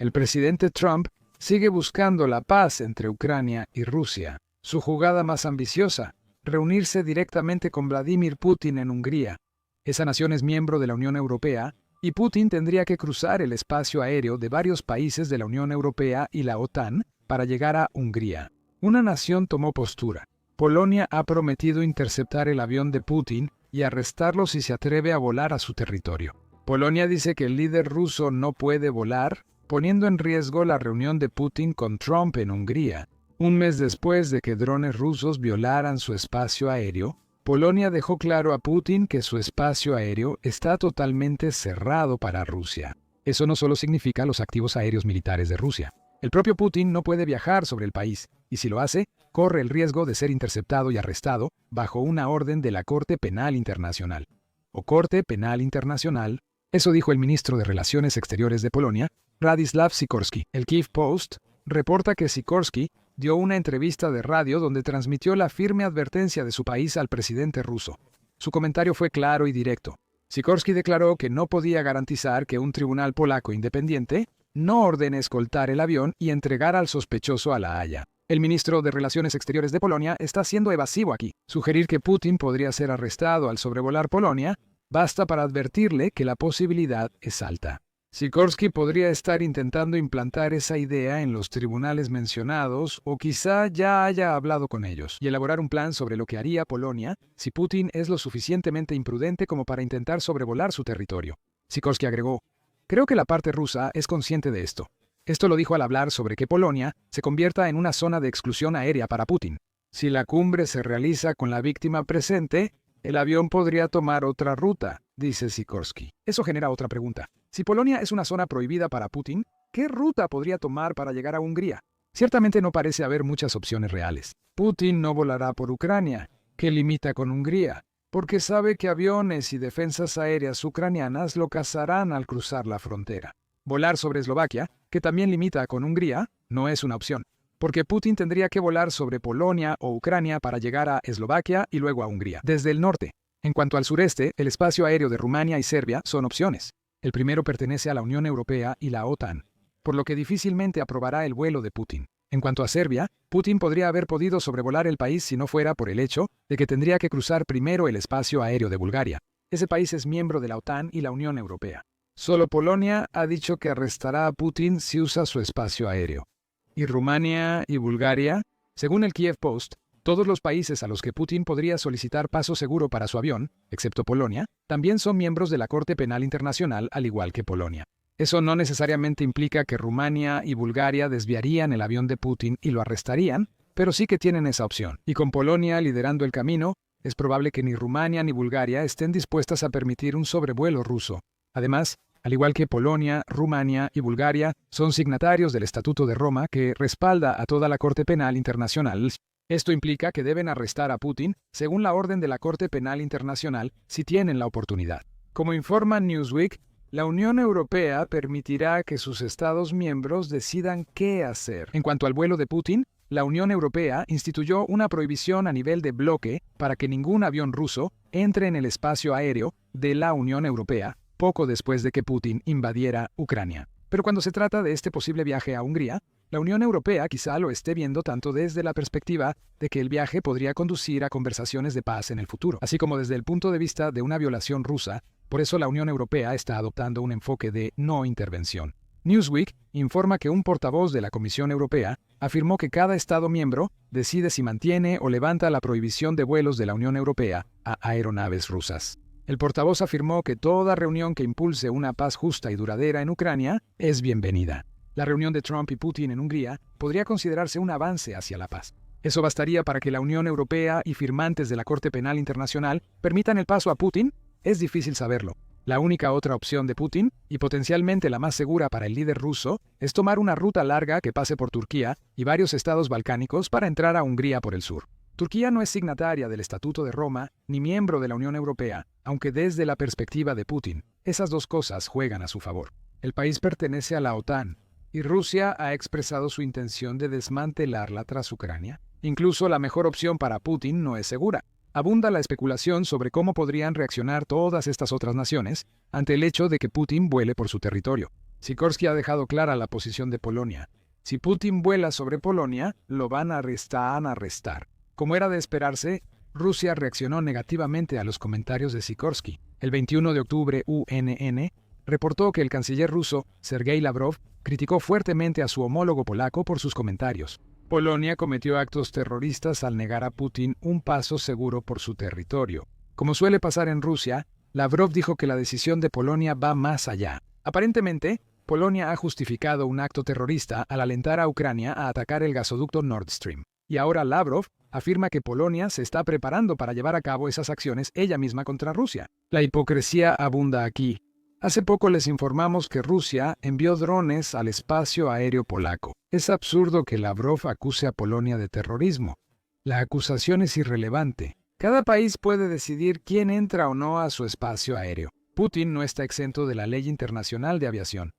El presidente Trump sigue buscando la paz entre Ucrania y Rusia. Su jugada más ambiciosa, reunirse directamente con Vladimir Putin en Hungría. Esa nación es miembro de la Unión Europea y Putin tendría que cruzar el espacio aéreo de varios países de la Unión Europea y la OTAN para llegar a Hungría. Una nación tomó postura. Polonia ha prometido interceptar el avión de Putin y arrestarlo si se atreve a volar a su territorio. Polonia dice que el líder ruso no puede volar, poniendo en riesgo la reunión de Putin con Trump en Hungría. Un mes después de que drones rusos violaran su espacio aéreo, Polonia dejó claro a Putin que su espacio aéreo está totalmente cerrado para Rusia. Eso no solo significa los activos aéreos militares de Rusia. El propio Putin no puede viajar sobre el país, y si lo hace, corre el riesgo de ser interceptado y arrestado bajo una orden de la Corte Penal Internacional. O Corte Penal Internacional, eso dijo el ministro de Relaciones Exteriores de Polonia, Radoslaw Sikorski. El Kyiv Post reporta que Sikorski dio una entrevista de radio donde transmitió la firme advertencia de su país al presidente ruso. Su comentario fue claro y directo. Sikorski declaró que no podía garantizar que un tribunal polaco independiente no ordene escoltar el avión y entregar al sospechoso a La Haya. El ministro de Relaciones Exteriores de Polonia está siendo evasivo aquí. Sugerir que Putin podría ser arrestado al sobrevolar Polonia basta para advertirle que la posibilidad es alta. Sikorski podría estar intentando implantar esa idea en los tribunales mencionados o quizá ya haya hablado con ellos y elaborar un plan sobre lo que haría Polonia si Putin es lo suficientemente imprudente como para intentar sobrevolar su territorio. Sikorski agregó: "Creo que la parte rusa es consciente de esto". Esto lo dijo al hablar sobre que Polonia se convierta en una zona de exclusión aérea para Putin. Si la cumbre se realiza con la víctima presente, el avión podría tomar otra ruta, dice Sikorski. Eso genera otra pregunta. Si Polonia es una zona prohibida para Putin, ¿qué ruta podría tomar para llegar a Hungría? Ciertamente no parece haber muchas opciones reales. Putin no volará por Ucrania, que limita con Hungría, porque sabe que aviones y defensas aéreas ucranianas lo cazarán al cruzar la frontera. Volar sobre Eslovaquia, que también limita con Hungría, no es una opción, porque Putin tendría que volar sobre Polonia o Ucrania para llegar a Eslovaquia y luego a Hungría, desde el norte. En cuanto al sureste, el espacio aéreo de Rumania y Serbia son opciones. El primero pertenece a la Unión Europea y la OTAN, por lo que difícilmente aprobará el vuelo de Putin. En cuanto a Serbia, Putin podría haber podido sobrevolar el país si no fuera por el hecho de que tendría que cruzar primero el espacio aéreo de Bulgaria. Ese país es miembro de la OTAN y la Unión Europea. Solo Polonia ha dicho que arrestará a Putin si usa su espacio aéreo. ¿Y Rumania y Bulgaria? Según el Kyiv Post, todos los países a los que Putin podría solicitar paso seguro para su avión, excepto Polonia, también son miembros de la Corte Penal Internacional, al igual que Polonia. Eso no necesariamente implica que Rumania y Bulgaria desviarían el avión de Putin y lo arrestarían, pero sí que tienen esa opción. Y con Polonia liderando el camino, es probable que ni Rumania ni Bulgaria estén dispuestas a permitir un sobrevuelo ruso. Además, al igual que Polonia, Rumania y Bulgaria, son signatarios del Estatuto de Roma que respalda a toda la Corte Penal Internacional. Esto implica que deben arrestar a Putin según la orden de la Corte Penal Internacional si tienen la oportunidad. Como informa Newsweek, la Unión Europea permitirá que sus Estados miembros decidan qué hacer. En cuanto al vuelo de Putin, la Unión Europea instituyó una prohibición a nivel de bloque para que ningún avión ruso entre en el espacio aéreo de la Unión Europea poco después de que Putin invadiera Ucrania. Pero cuando se trata de este posible viaje a Hungría, la Unión Europea quizá lo esté viendo tanto desde la perspectiva de que el viaje podría conducir a conversaciones de paz en el futuro, así como desde el punto de vista de una violación rusa. Por eso la Unión Europea está adoptando un enfoque de no intervención. Newsweek informa que un portavoz de la Comisión Europea afirmó que cada Estado miembro decide si mantiene o levanta la prohibición de vuelos de la Unión Europea a aeronaves rusas. El portavoz afirmó que toda reunión que impulse una paz justa y duradera en Ucrania es bienvenida. La reunión de Trump y Putin en Hungría podría considerarse un avance hacia la paz. Eso bastaría para que la Unión Europea y firmantes de la Corte Penal Internacional permitan el paso a Putin. Es difícil saberlo. La única otra opción de Putin, y potencialmente la más segura para el líder ruso, es tomar una ruta larga que pase por Turquía y varios estados balcánicos para entrar a Hungría por el sur. Turquía no es signataria del Estatuto de Roma ni miembro de la Unión Europea, aunque desde la perspectiva de Putin, esas dos cosas juegan a su favor. El país pertenece a la OTAN, y Rusia ha expresado su intención de desmantelarla tras Ucrania. Incluso la mejor opción para Putin no es segura. Abunda la especulación sobre cómo podrían reaccionar todas estas otras naciones ante el hecho de que Putin vuele por su territorio. Sikorsky ha dejado clara la posición de Polonia. Si Putin vuela sobre Polonia, lo van a arrestar. Como era de esperarse, Rusia reaccionó negativamente a los comentarios de Sikorsky. El 21 de octubre, UNN reportó que el canciller ruso, Sergei Lavrov, criticó fuertemente a su homólogo polaco por sus comentarios. Polonia cometió actos terroristas al negar a Putin un paso seguro por su territorio. Como suele pasar en Rusia, Lavrov dijo que la decisión de Polonia va más allá. Aparentemente, Polonia ha justificado un acto terrorista al alentar a Ucrania a atacar el gasoducto Nord Stream. Y ahora Lavrov afirma que Polonia se está preparando para llevar a cabo esas acciones ella misma contra Rusia. La hipocresía abunda aquí. Hace poco les informamos que Rusia envió drones al espacio aéreo polaco. Es absurdo que Lavrov acuse a Polonia de terrorismo. La acusación es irrelevante. Cada país puede decidir quién entra o no a su espacio aéreo. Putin no está exento de la ley internacional de aviación,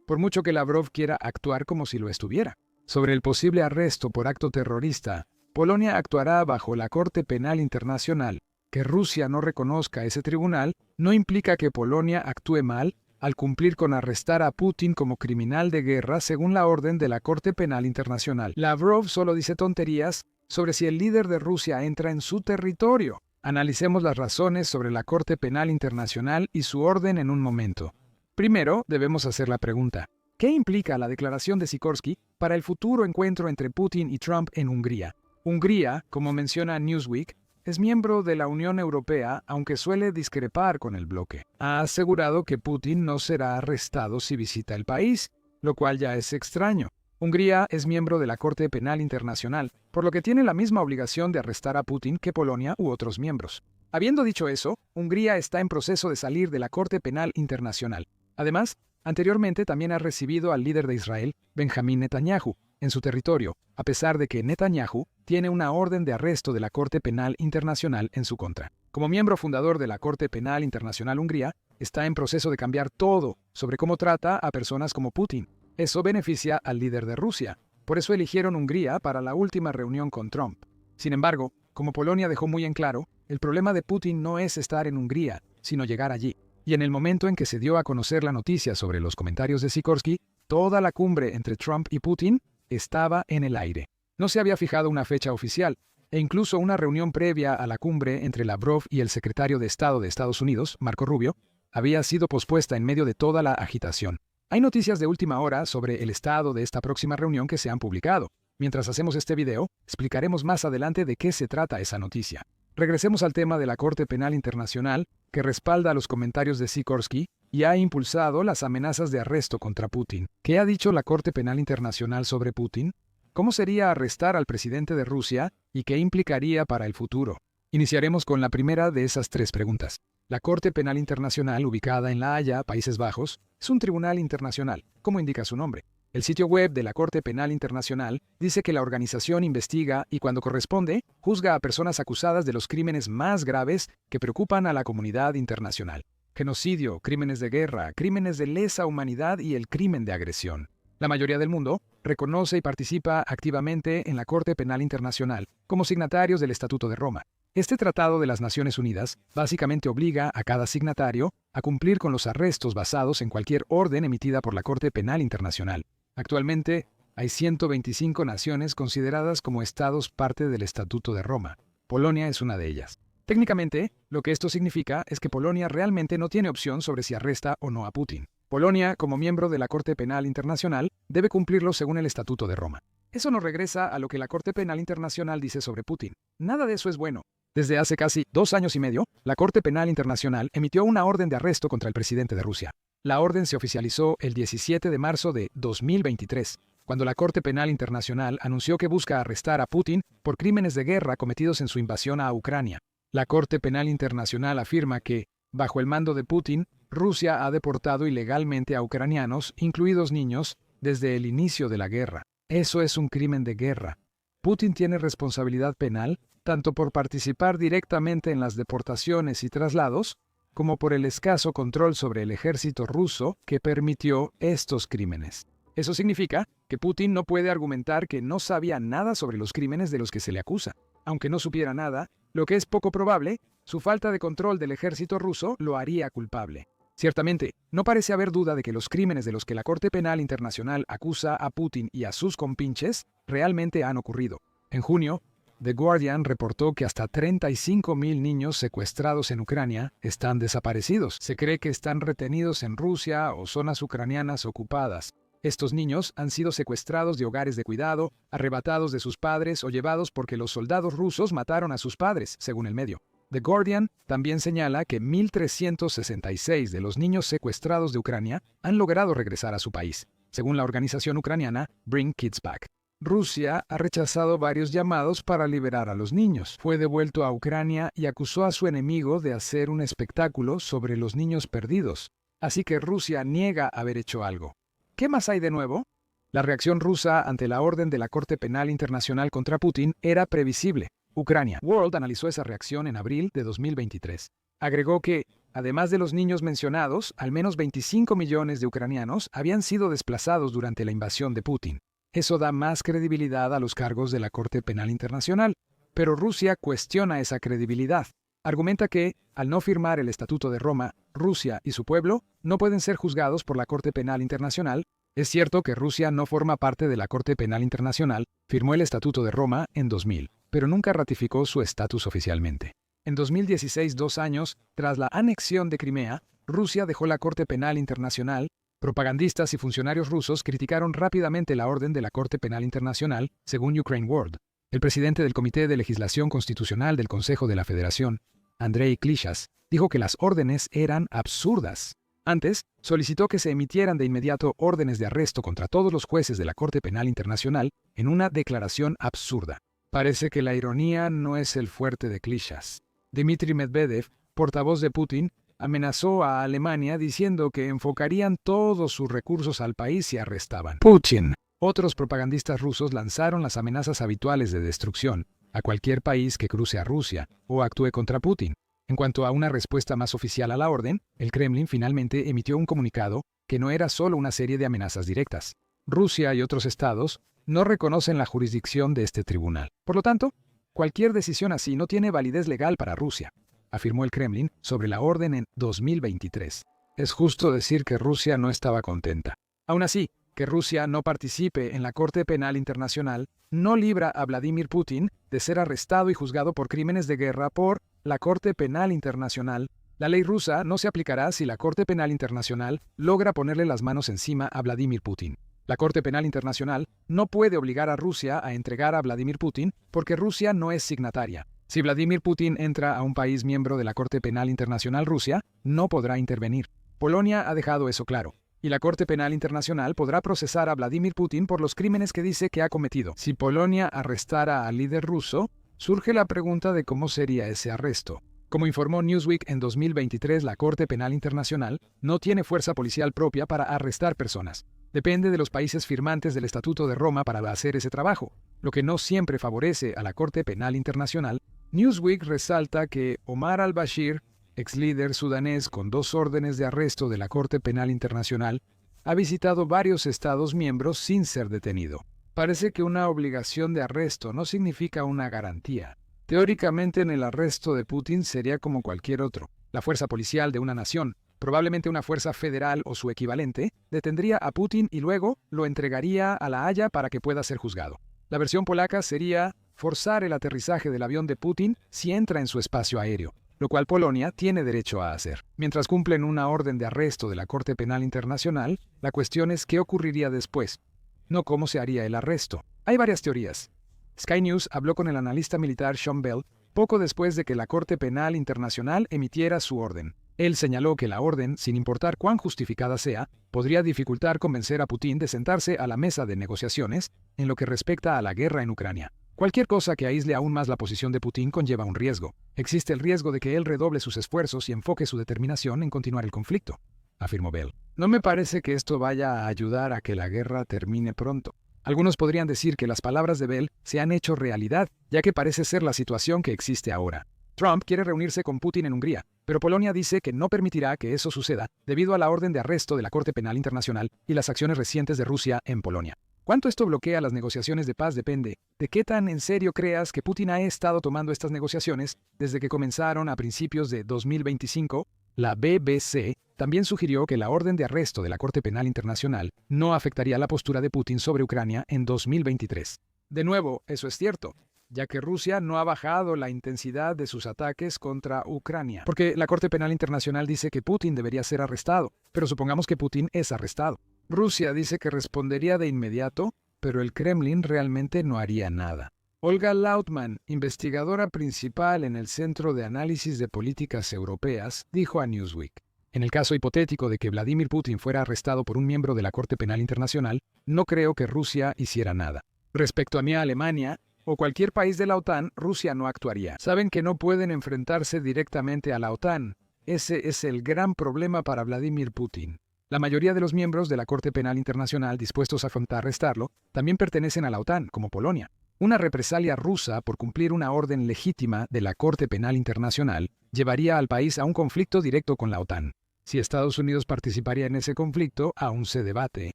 por mucho que Lavrov quiera actuar como si lo estuviera. Sobre el posible arresto por acto terrorista, Polonia actuará bajo la Corte Penal Internacional. Que Rusia no reconozca ese tribunal no implica que Polonia actúe mal al cumplir con arrestar a Putin como criminal de guerra según la orden de la Corte Penal Internacional. Lavrov solo dice tonterías sobre si el líder de Rusia entra en su territorio. Analicemos las razones sobre la Corte Penal Internacional y su orden en un momento. Primero, debemos hacer la pregunta: ¿qué implica la declaración de Sikorsky para el futuro encuentro entre Putin y Trump en Hungría? Hungría, como menciona Newsweek, es miembro de la Unión Europea, aunque suele discrepar con el bloque. Ha asegurado que Putin no será arrestado si visita el país, lo cual ya es extraño. Hungría es miembro de la Corte Penal Internacional, por lo que tiene la misma obligación de arrestar a Putin que Polonia u otros miembros. Habiendo dicho eso, Hungría está en proceso de salir de la Corte Penal Internacional. Además, anteriormente también ha recibido al líder de Israel, Benjamín Netanyahu, en su territorio, a pesar de que Netanyahu tiene una orden de arresto de la Corte Penal Internacional en su contra. Como miembro fundador de la Corte Penal Internacional Hungría, está en proceso de cambiar todo sobre cómo trata a personas como Putin. Eso beneficia al líder de Rusia. Por eso eligieron Hungría para la última reunión con Trump. Sin embargo, como Polonia dejó muy en claro, el problema de Putin no es estar en Hungría, sino llegar allí. Y en el momento en que se dio a conocer la noticia sobre los comentarios de Sikorsky, toda la cumbre entre Trump y Putin estaba en el aire. No se había fijado una fecha oficial, e incluso una reunión previa a la cumbre entre Lavrov y el secretario de Estado de Estados Unidos, Marco Rubio, había sido pospuesta en medio de toda la agitación. Hay noticias de última hora sobre el estado de esta próxima reunión que se han publicado. Mientras hacemos este video, explicaremos más adelante de qué se trata esa noticia. Regresemos al tema de la Corte Penal Internacional, que respalda los comentarios de Sikorsky y ha impulsado las amenazas de arresto contra Putin. ¿Qué ha dicho la Corte Penal Internacional sobre Putin? ¿Cómo sería arrestar al presidente de Rusia y qué implicaría para el futuro? Iniciaremos con la primera de esas tres preguntas. La Corte Penal Internacional, ubicada en La Haya, Países Bajos, es un tribunal internacional, como indica su nombre. El sitio web de la Corte Penal Internacional dice que la organización investiga y, cuando corresponde, juzga a personas acusadas de los crímenes más graves que preocupan a la comunidad internacional: genocidio, crímenes de guerra, crímenes de lesa humanidad y el crimen de agresión. La mayoría del mundo reconoce y participa activamente en la Corte Penal Internacional como signatarios del Estatuto de Roma. Este Tratado de las Naciones Unidas básicamente obliga a cada signatario a cumplir con los arrestos basados en cualquier orden emitida por la Corte Penal Internacional. Actualmente, hay 125 naciones consideradas como estados parte del Estatuto de Roma. Polonia es una de ellas. Técnicamente, lo que esto significa es que Polonia realmente no tiene opción sobre si arresta o no a Putin. Polonia, como miembro de la Corte Penal Internacional, debe cumplirlo según el Estatuto de Roma. Eso nos regresa a lo que la Corte Penal Internacional dice sobre Putin. Nada de eso es bueno. Desde hace casi 2 años y medio, la Corte Penal Internacional emitió una orden de arresto contra el presidente de Rusia. La orden se oficializó el 17 de marzo de 2023, cuando la Corte Penal Internacional anunció que busca arrestar a Putin por crímenes de guerra cometidos en su invasión a Ucrania. La Corte Penal Internacional afirma que, bajo el mando de Putin, Rusia ha deportado ilegalmente a ucranianos, incluidos niños, desde el inicio de la guerra. Eso es un crimen de guerra. Putin tiene responsabilidad penal tanto por participar directamente en las deportaciones y traslados, como por el escaso control sobre el ejército ruso que permitió estos crímenes. Eso significa que Putin no puede argumentar que no sabía nada sobre los crímenes de los que se le acusa. Aunque no supiera nada, lo que es poco probable, su falta de control del ejército ruso lo haría culpable. Ciertamente, no parece haber duda de que los crímenes de los que la Corte Penal Internacional acusa a Putin y a sus compinches realmente han ocurrido. En junio, The Guardian reportó que hasta 35.000 niños secuestrados en Ucrania están desaparecidos. Se cree que están retenidos en Rusia o zonas ucranianas ocupadas. Estos niños han sido secuestrados de hogares de cuidado, arrebatados de sus padres o llevados porque los soldados rusos mataron a sus padres, según el medio. The Guardian también señala que 1.366 de los niños secuestrados de Ucrania han logrado regresar a su país, según la organización ucraniana Bring Kids Back. Rusia ha rechazado varios llamados para liberar a los niños. Fue devuelto a Ucrania y acusó a su enemigo de hacer un espectáculo sobre los niños perdidos. Así que Rusia niega haber hecho algo. ¿Qué más hay de nuevo? La reacción rusa ante la orden de la Corte Penal Internacional contra Putin era previsible. Ucrania World analizó esa reacción en abril de 2023. Agregó que, además de los niños mencionados, al menos 25 millones de ucranianos habían sido desplazados durante la invasión de Putin. Eso da más credibilidad a los cargos de la Corte Penal Internacional, pero Rusia cuestiona esa credibilidad. Argumenta que, al no firmar el Estatuto de Roma, Rusia y su pueblo no pueden ser juzgados por la Corte Penal Internacional. Es cierto que Rusia no forma parte de la Corte Penal Internacional, firmó el Estatuto de Roma en 2000, pero nunca ratificó su estatus oficialmente. En 2016, 2 años tras la anexión de Crimea, Rusia dejó la Corte Penal Internacional. Propagandistas y funcionarios rusos criticaron rápidamente la orden de la Corte Penal Internacional, según Ukraine World. El presidente del Comité de Legislación Constitucional del Consejo de la Federación, Andrei Klishas, dijo que las órdenes eran absurdas. Antes, solicitó que se emitieran de inmediato órdenes de arresto contra todos los jueces de la Corte Penal Internacional en una declaración absurda. Parece que la ironía no es el fuerte de Klishas. Dmitry Medvedev, portavoz de Putin, amenazó a Alemania diciendo que enfocarían todos sus recursos al país si arrestaban Putin. Otros propagandistas rusos lanzaron las amenazas habituales de destrucción a cualquier país que cruce a Rusia o actúe contra Putin. En cuanto a una respuesta más oficial a la orden, el Kremlin finalmente emitió un comunicado que no era solo una serie de amenazas directas. Rusia y otros estados no reconocen la jurisdicción de este tribunal. Por lo tanto, cualquier decisión así no tiene validez legal para Rusia, afirmó el Kremlin sobre la orden en 2023. Es justo decir que Rusia no estaba contenta. Aún así, que Rusia no participe en la Corte Penal Internacional no libra a Vladimir Putin de ser arrestado y juzgado por crímenes de guerra por la Corte Penal Internacional. La ley rusa no se aplicará si la Corte Penal Internacional logra ponerle las manos encima a Vladimir Putin. La Corte Penal Internacional no puede obligar a Rusia a entregar a Vladimir Putin porque Rusia no es signataria. Si Vladimir Putin entra a un país miembro de la Corte Penal Internacional, Rusia no podrá intervenir. Polonia ha dejado eso claro. Y la Corte Penal Internacional podrá procesar a Vladimir Putin por los crímenes que dice que ha cometido. Si Polonia arrestara al líder ruso, surge la pregunta de cómo sería ese arresto. Como informó Newsweek en 2023, la Corte Penal Internacional no tiene fuerza policial propia para arrestar personas. Depende de los países firmantes del Estatuto de Roma para hacer ese trabajo, lo que no siempre favorece a la Corte Penal Internacional. Newsweek resalta que Omar al-Bashir, ex líder sudanés con 2 órdenes de arresto de la Corte Penal Internacional, ha visitado varios Estados miembros sin ser detenido. Parece que una obligación de arresto no significa una garantía. Teóricamente, en el arresto de Putin sería como cualquier otro. La fuerza policial de una nación, probablemente una fuerza federal o su equivalente, detendría a Putin y luego lo entregaría a La Haya para que pueda ser juzgado. La versión polaca sería forzar el aterrizaje del avión de Putin si entra en su espacio aéreo, lo cual Polonia tiene derecho a hacer. Mientras cumplen una orden de arresto de la Corte Penal Internacional, la cuestión es qué ocurriría después, no cómo se haría el arresto. Hay varias teorías. Sky News habló con el analista militar Sean Bell poco después de que la Corte Penal Internacional emitiera su orden. Él señaló que la orden, sin importar cuán justificada sea, podría dificultar convencer a Putin de sentarse a la mesa de negociaciones en lo que respecta a la guerra en Ucrania. Cualquier cosa que aísle aún más la posición de Putin conlleva un riesgo. Existe el riesgo de que él redoble sus esfuerzos y enfoque su determinación en continuar el conflicto, afirmó Bell. No me parece que esto vaya a ayudar a que la guerra termine pronto. Algunos podrían decir que las palabras de Bell se han hecho realidad, ya que parece ser la situación que existe ahora. Trump quiere reunirse con Putin en Hungría, pero Polonia dice que no permitirá que eso suceda debido a la orden de arresto de la Corte Penal Internacional y las acciones recientes de Rusia en Polonia. ¿Cuánto esto bloquea las negociaciones de paz? Depende de qué tan en serio creas que Putin ha estado tomando estas negociaciones desde que comenzaron a principios de 2025. La BBC también sugirió que la orden de arresto de la Corte Penal Internacional no afectaría la postura de Putin sobre Ucrania en 2023. De nuevo, eso es cierto, ya que Rusia no ha bajado la intensidad de sus ataques contra Ucrania, porque la Corte Penal Internacional dice que Putin debería ser arrestado, pero supongamos que Putin es arrestado. Rusia dice que respondería de inmediato, pero el Kremlin realmente no haría nada. Olga Lautman, investigadora principal en el Centro de Análisis de Políticas Europeas, dijo a Newsweek: en el caso hipotético de que Vladimir Putin fuera arrestado por un miembro de la Corte Penal Internacional, no creo que Rusia hiciera nada. Respecto a Alemania o cualquier país de la OTAN, Rusia no actuaría. Saben que no pueden enfrentarse directamente a la OTAN. Ese es el gran problema para Vladimir Putin. La mayoría de los miembros de la Corte Penal Internacional dispuestos a arrestarlo también pertenecen a la OTAN, como Polonia. Una represalia rusa por cumplir una orden legítima de la Corte Penal Internacional llevaría al país a un conflicto directo con la OTAN. Si Estados Unidos participaría en ese conflicto, aún se debate.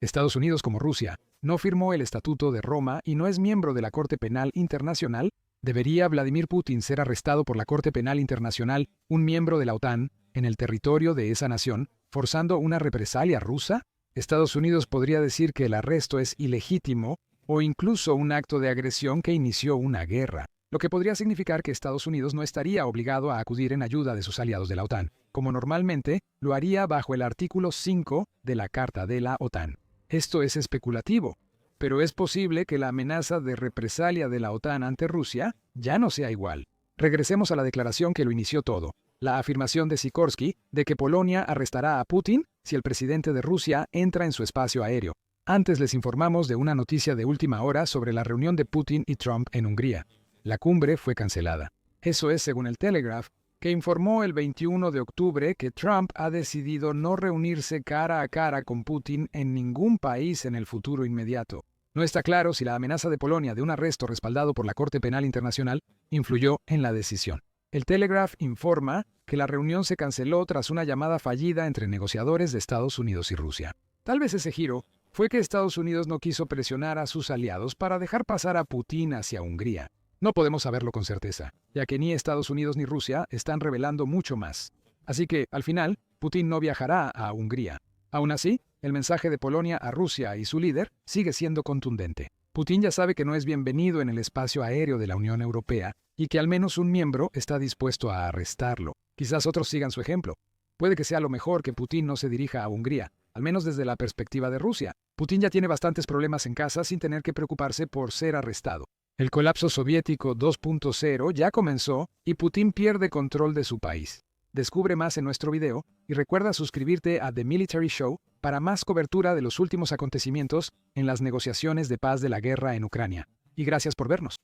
Estados Unidos, como Rusia, no firmó el Estatuto de Roma y no es miembro de la Corte Penal Internacional. ¿Debería Vladimir Putin ser arrestado por la Corte Penal Internacional, un miembro de la OTAN, en el territorio de esa nación, forzando una represalia rusa? Estados Unidos podría decir que el arresto es ilegítimo o incluso un acto de agresión que inició una guerra, lo que podría significar que Estados Unidos no estaría obligado a acudir en ayuda de sus aliados de la OTAN, como normalmente lo haría bajo el artículo 5 de la Carta de la OTAN. Esto es especulativo, pero es posible que la amenaza de represalia de la OTAN ante Rusia ya no sea igual. Regresemos a la declaración que lo inició todo, la afirmación de Sikorsky de que Polonia arrestará a Putin si el presidente de Rusia entra en su espacio aéreo. Antes les informamos de una noticia de última hora sobre la reunión de Putin y Trump en Hungría. La cumbre fue cancelada. Eso es según el Telegraph, que informó el 21 de octubre que Trump ha decidido no reunirse cara a cara con Putin en ningún país en el futuro inmediato. No está claro si la amenaza de Polonia de un arresto respaldado por la Corte Penal Internacional influyó en la decisión. El Telegraph informa que la reunión se canceló tras una llamada fallida entre negociadores de Estados Unidos y Rusia. Tal vez ese giro fue que Estados Unidos no quiso presionar a sus aliados para dejar pasar a Putin hacia Hungría. No podemos saberlo con certeza, ya que ni Estados Unidos ni Rusia están revelando mucho más. Así que, al final, Putin no viajará a Hungría. Aún así, el mensaje de Polonia a Rusia y su líder sigue siendo contundente. Putin ya sabe que no es bienvenido en el espacio aéreo de la Unión Europea y que al menos un miembro está dispuesto a arrestarlo. Quizás otros sigan su ejemplo. Puede que sea lo mejor que Putin no se dirija a Hungría, al menos desde la perspectiva de Rusia. Putin ya tiene bastantes problemas en casa sin tener que preocuparse por ser arrestado. El colapso soviético 2.0 ya comenzó y Putin pierde control de su país. Descubre más en nuestro video y recuerda suscribirte a The Military Show para más cobertura de los últimos acontecimientos en las negociaciones de paz de la guerra en Ucrania. Y gracias por vernos.